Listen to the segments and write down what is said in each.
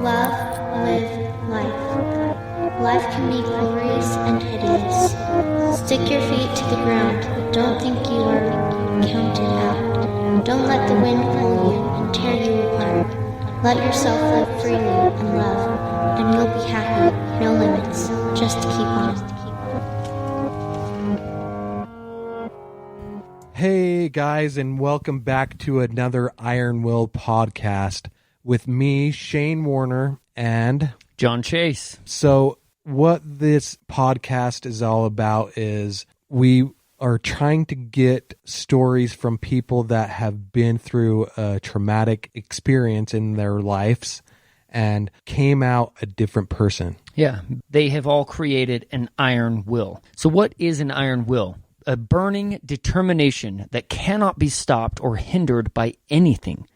Love, live, life. Life can be glorious and hideous. Stick your feet to the ground. Don't think you are counted out. Don't let the wind pull you and tear you apart. Let yourself live freely and love, and you'll be happy. No limits. Just keep on. Hey guys, and welcome back to another Iron Will podcast with me, Shane Warner, and John Chase. So what this podcast is all about is we are trying to get stories from people that have been through a traumatic experience in their lives and came out a different person. Yeah, they have all created an iron will. So what is an iron will? A burning determination that cannot be stopped or hindered by anything,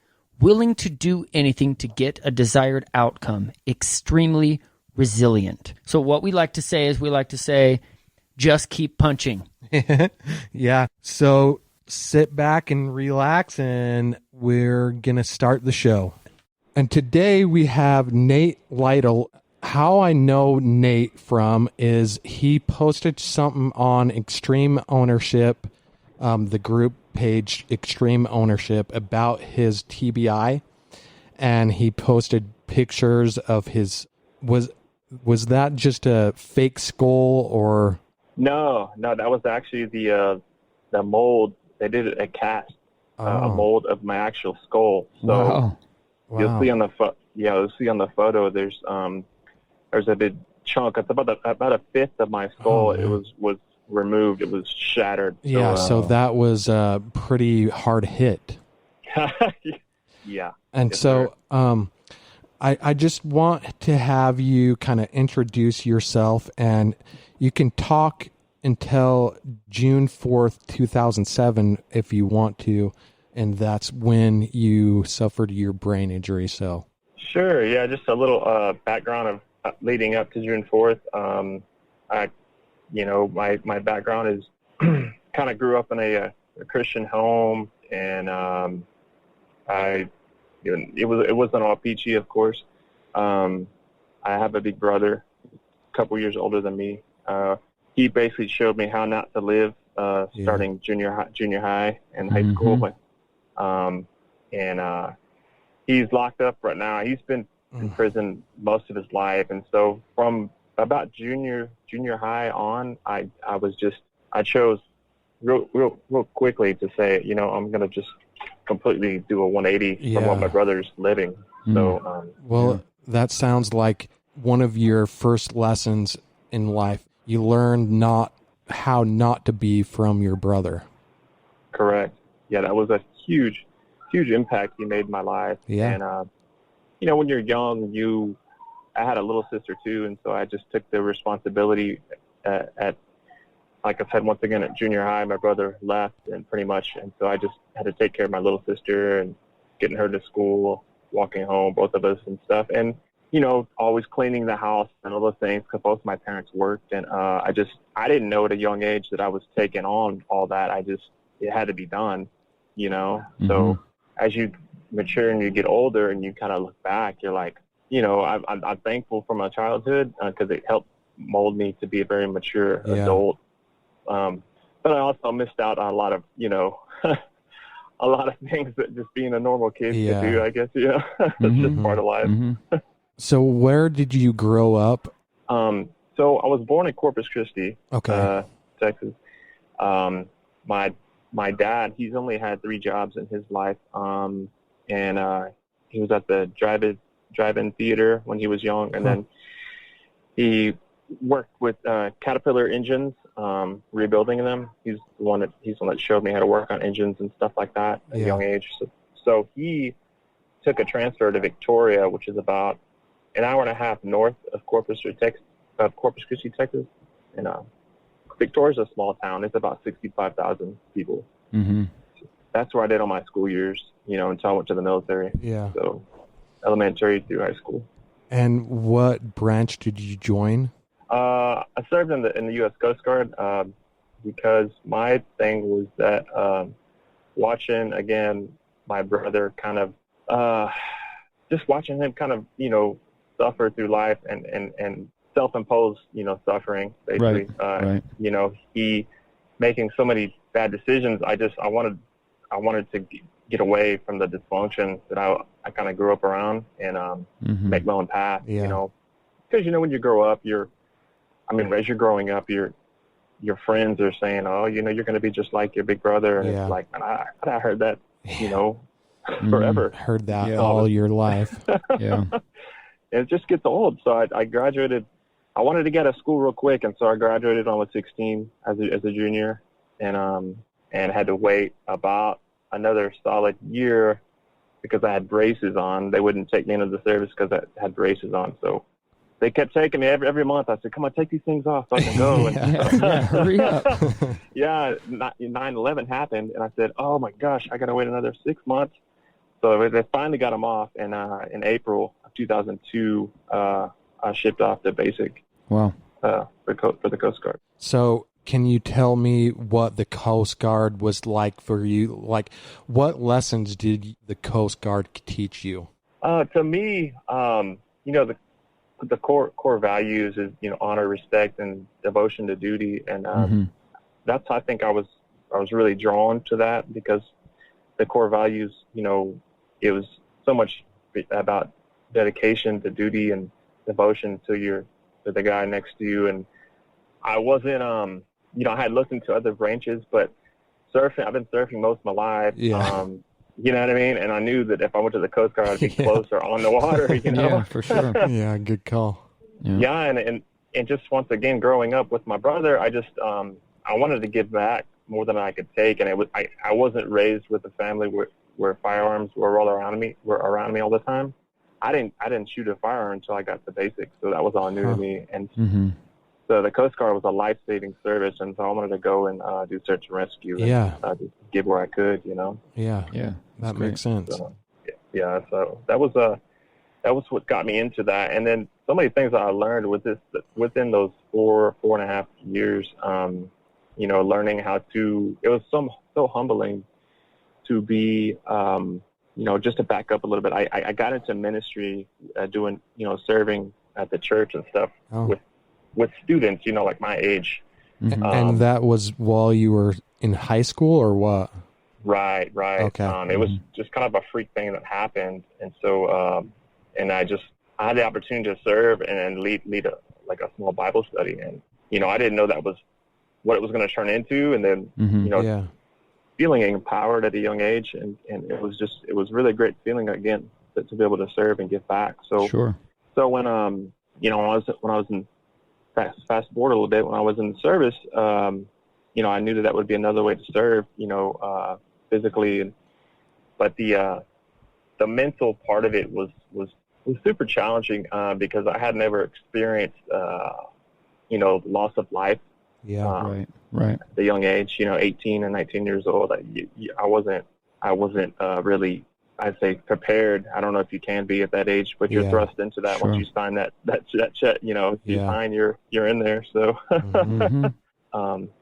willing to do anything to get a desired outcome, extremely resilient. So what we like to say is just keep punching. Yeah. So sit back and relax, and we're going to start the show. And today we have Nate Lytle. How I know Nate from is he posted something on Extreme Ownership, the group page Extreme Ownership, about his TBI, and he posted pictures of his. Was that just a fake skull or? No, that was actually the mold. They did a cast, a mold of my actual skull. So Wow. You'll see on the photo. There's a big chunk. It's about a fifth of my skull. It was removed. It was shattered. Yeah, so that was a pretty hard hit. Yeah. And yes, so I just want to have you kind of introduce yourself, and you can talk until June 4th, 2007 if you want to, and that's when you suffered your brain injury. So Sure. Yeah, just a little background of leading up to June 4th. My background is kind of grew up in a Christian home, and it wasn't all peachy, of course. I have a big brother, a couple years older than me. He basically showed me how not to live, starting junior high and high school. He's locked up right now. He's been in prison most of his life, and so from about junior high on, I chose real quickly to say, I'm going to just completely do a 180 from what my brother's living. So, that sounds like one of your first lessons in life. You learned how not to be from your brother. Correct. Yeah, that was a huge impact he made in my life. Yeah. And, when you're young, I had a little sister too, and so I just took the responsibility at, like I said, once again at junior high. My brother left, and so I just had to take care of my little sister and getting her to school, walking home, both of us and stuff, and always cleaning the house and all those things because both my parents worked, and I didn't know at a young age that I was taking on all that. It had to be done, So as you mature and you get older and you kind of look back, you're like, I'm thankful for my childhood because it helped mold me to be a very mature adult. But I also missed out on a lot of, a lot of things that just being a normal kid could do, I guess, That's just part of life. So where did you grow up? So I was born in Corpus Christi, Texas. My dad, he's only had 3 jobs in his life. And he was at the drive-in theater when he was young. And then he worked with Caterpillar engines, rebuilding them. He's the one that showed me how to work on engines and stuff like that at a young age. So he took a transfer to Victoria, which is about an hour and a half north of Corpus Christi, Texas. And Victoria's a small town. It's about 65,000 people. Mm-hmm. That's where I did all my school years, until I went to the military. Yeah. So elementary through high school. And what branch did you join? I served in the U.S. Coast Guard because my thing was that watching, again, my brother kind of just watching him kind of, suffer through life and self-imposed, suffering, basically. Right. He making so many bad decisions. I wanted to get away from the dysfunction that I kind of grew up around and make my own path, because, when you grow up, as you're growing up, your friends are saying, oh, you're going to be just like your big brother. And it's like, man, I heard that, forever. Heard that all your life. Yeah. And it just gets old. So I graduated. I wanted to get out of school real quick, and so I graduated when I was 16 as a junior, and had to wait about another solid year because I had braces on. They wouldn't take me into the service because I had braces on. So they kept taking me every month. I said, "Come on, take these things off so I can go." Hurry up. 9/11 happened, and I said, "Oh my gosh, I got to wait another 6 months." So they finally got them off, and in April of 2002, I shipped off to basic. Wow. For the Coast Guard. So can you tell me what the Coast Guard was like for you? Like, what lessons did the Coast Guard teach you? To me, the core values is, honor, respect, and devotion to duty. And that's, I think I was really drawn to that because the core values, it was so much about dedication to duty and devotion to the guy next to you. And I wasn't, I had looked into other branches, but I've been surfing most of my life. Yeah. You know what I mean? And I knew that if I went to the Coast Guard, I'd be closer on the water, Yeah, for sure. Yeah, good call. Yeah, and just once again, growing up with my brother, I just, I wanted to give back more than I could take. And I wasn't raised with a family where firearms were all around me all the time. I didn't shoot a firearm until I got to basics, so that was all new to me. And so the Coast Guard was a life-saving service, and so I wanted to go and do search and rescue. And, just give where I could, Yeah, that makes sense. So, so that was what got me into that. And then so many things that I learned within those 4.5 years. Learning how to. It was so humbling to be. Just to back up a little bit, I got into ministry doing, serving at the church and stuff with students, like my age. And that was while you were in high school or what? Right. Okay. It was just kind of a freak thing that happened. And so, and I had the opportunity to serve and lead a small Bible study. And, I didn't know that was what it was going to turn into. And then, feeling empowered at a young age, and it was really a great feeling again to be able to serve and give back. So sure. So when I was in fast forward a little bit, when I was in the service, I knew that would be another way to serve, physically, but the mental part of it was super challenging because I had never experienced loss of life. Yeah, right. At a young age, 18 and 19 years old, I wasn't really, I'd say, prepared. I don't know if you can be at that age, but you're thrust into that once you sign that check. If you sign, you're in there. So, but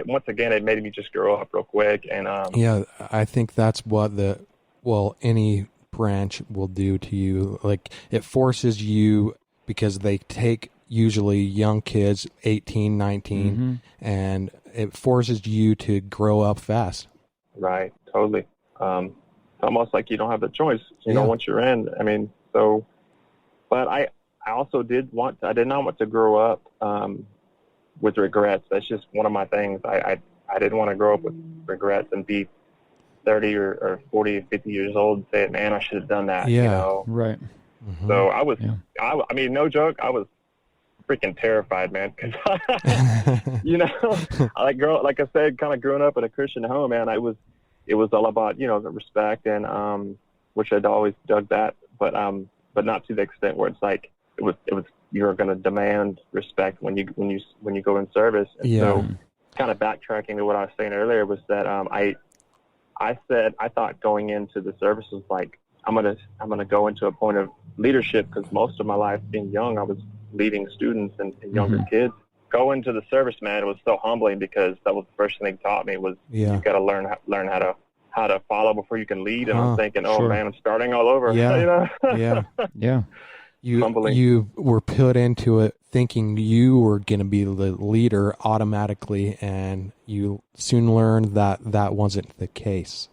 once again, it made me just grow up real quick. And I think that's what any branch will do to you. Like, it forces you, because they take usually young kids, 18, 19, and it forces you to grow up fast. Right, totally. It's almost like you don't have the choice, once you're in. I mean, so, but I also did not want to grow up with regrets. That's just one of my things. I didn't want to grow up with regrets and be 30 or 40 or 50 years old and say, man, I should have done that. Right. So I was, I mean, no joke, I was freaking terrified, man, because like I said, kind of growing up in a Christian home, man, it was all about the respect and which I'd always dug that, but not to the extent where it's like it was you're going to demand respect when you go in service. And so kind of backtracking to what I was saying earlier was that I thought going into the service was like I'm gonna go into a point of leadership, because most of my life being young, I was leading students and younger kids. Go into the service, man, it was so humbling, because that was the first thing they taught me was you got to learn how to follow before you can lead. And I'm thinking, man, I'm starting all over. Yeah. Yeah. humbling. You were put into it thinking you were going to be the leader automatically, and you soon learned that that wasn't the case.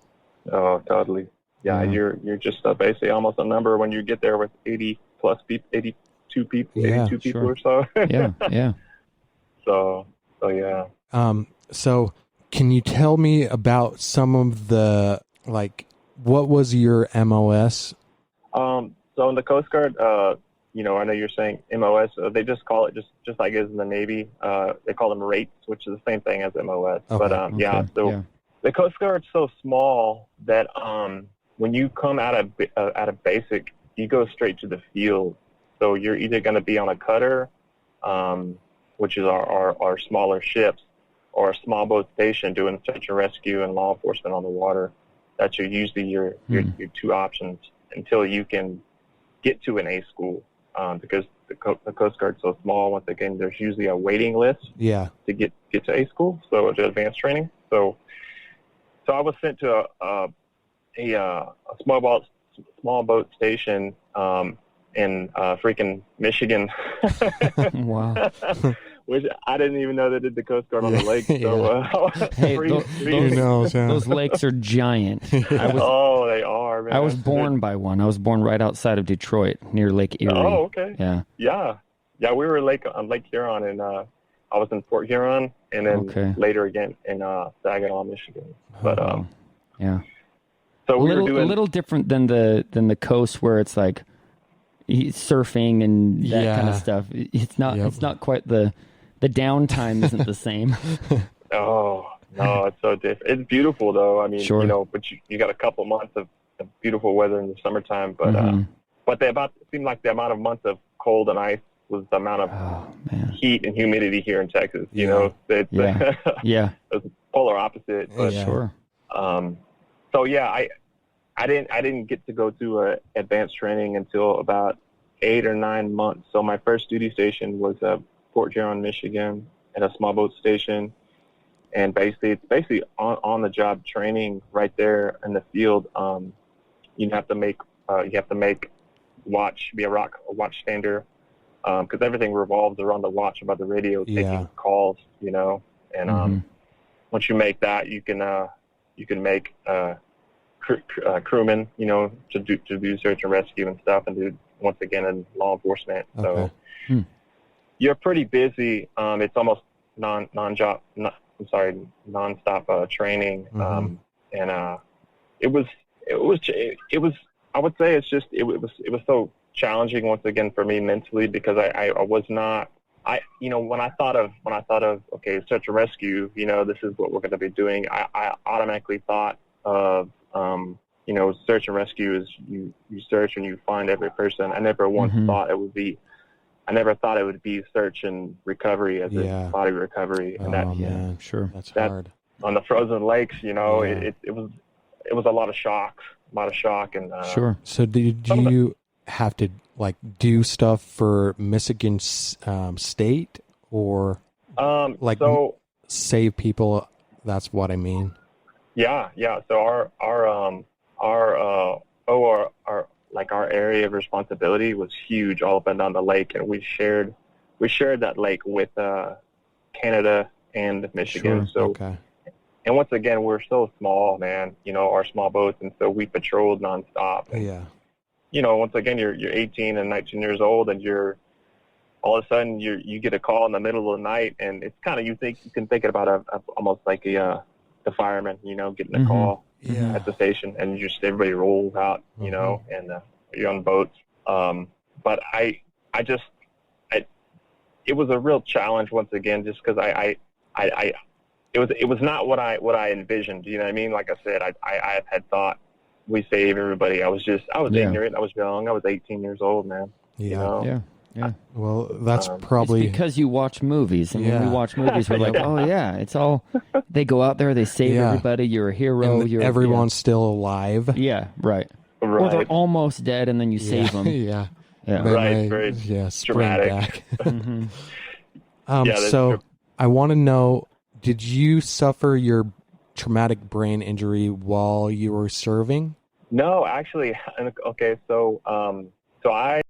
Oh, totally. Yeah, you're just basically almost a number when you get there with 80 plus people, 82 people, Yeah, 82 people sure. or so. Yeah. So yeah. So can you tell me about some of the, like, what was your MOS? So in the Coast Guard, you know, I know you're saying MOS. They just call it just like it is in the Navy. They call them rates, which is the same thing as MOS. Okay. But yeah, so the Coast Guard's so small that when you come out of basic, you go straight to the field. So you're either going to be on a cutter, which is our smaller ships, or a small boat station doing search and rescue and law enforcement on the water. That's usually your two options until you can get to an A school, because the Coast Guard's so small. Once again, there's usually a waiting list to get to A school, so to advanced training. So I was sent to a small boat station in freaking Michigan. Wow. Which I didn't even know they did the Coast Guard on the lake. So, Hey, Who knows, huh? those lakes are giant. Oh, they are, man. I was born by one. I was born right outside of Detroit, near Lake Erie. Oh, okay. Yeah. Yeah. We were on Lake Huron, and I was in Fort Huron, and then later again in Saginaw, Michigan. But yeah. So we were doing a little different than the coast where it's like surfing and that kind of stuff. It's not quite the downtime isn't the same. Oh no, it's so different. It's beautiful though. I mean, you know, but you got a couple months of beautiful weather in the summertime, but it seemed like the amount of months of cold and ice was the amount of heat and humidity here in Texas. You know, it's it's polar opposite. But, Sure. So yeah, I didn't get to go to advanced training until about 8 or 9 months. So my first duty station was Fort Huron, Michigan, at a small boat station, and it's basically on the job training right there in the field. You have to make watch, be a watchstander, because everything revolves around the watch about the radio taking calls, you know. And once you make that, you can make crewmen, you know, to do search and rescue and stuff, and do once again in law enforcement. So you're pretty busy. It's almost nonstop training. And it was I would say it was so challenging once again for me mentally, because I was not, you know, when I thought of okay, search and rescue, you know, this is what we're going to be doing, I automatically thought of you know, search and rescue is you search and you find every person. I never once thought it would be search and recovery as a body recovery. And that's hard on the frozen lakes. You know, it was a lot of shock, and So did you have to like do stuff for Michigan State or save people? That's what I mean. Yeah. So our area of responsibility was huge all up and down the lake, and we shared that lake with Canada and Michigan. And once again, we're so small, man. You know, our small boats, and so we patrolled nonstop. And, you know, once again, you're 18 and 19 years old, and you're all of a sudden you get a call in the middle of the night, and it's kind of you can think about almost like the fireman, you know, getting a call at the station, and just everybody rolls out, you know, and you're on boats. But it was a real challenge once again, just because it was not what I envisioned. You know what I mean? Like I said, I had thought we save everybody. I was ignorant. I was young. I was 18 years old, man. You know? Yeah. Well, that's probably it's because you watch movies, and when we watch movies, we're like, oh yeah, it's all. They go out there, they save everybody. You're a hero. Everyone's still alive. Yeah, right. Or they're almost dead, and then you save them. Yeah. Right. Very dramatic. So I want to know: did you suffer your traumatic brain injury while you were serving? No, actually. Okay, so I